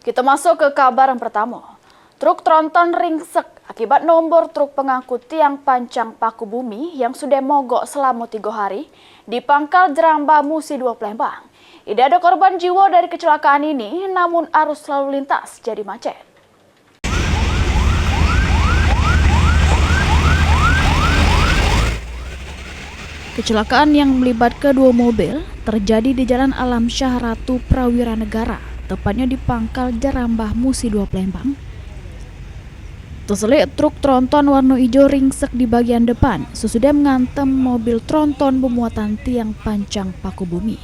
Kita masuk ke kabar yang pertama. Truk tronton ringsek akibat nombor truk pengangkut tiang pancang paku bumi yang sudah mogok selama 3 hari di Pangkal Jerambah Musi 2 Palembang. Tidak ada korban jiwa dari kecelakaan ini, namun arus lalu lintas jadi macet. Kecelakaan yang melibatkan 2 mobil terjadi di Jalan Alam Syah Ratu Prawira Negara, tepatnya di Pangkal Jerambah Musi 2 Palembang. Terselit truk tronton warna hijau ringsek di bagian depan sesudah mengantem mobil tronton bermuatan tiang pancang paku bumi.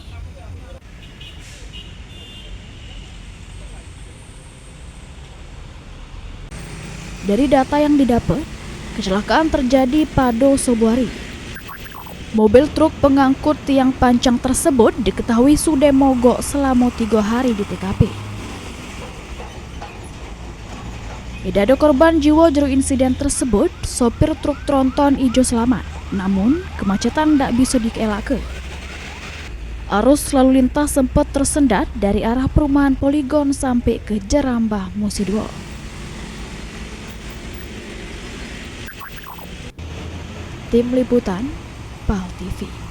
Dari data yang didapat, kecelakaan terjadi pada subuh hari. Mobil truk pengangkut tiang pancang tersebut diketahui sudah mogok selama 3 hari di TKP. Tidak ada korban jiwa dari insiden tersebut. Sopir truk tronton hijau selamat, namun kemacetan tidak bisa dielakkan. Arus lalu lintas sempat tersendat dari arah perumahan Poligon sampai ke Jerambah Musi 2. Tim Liputan PAL TV.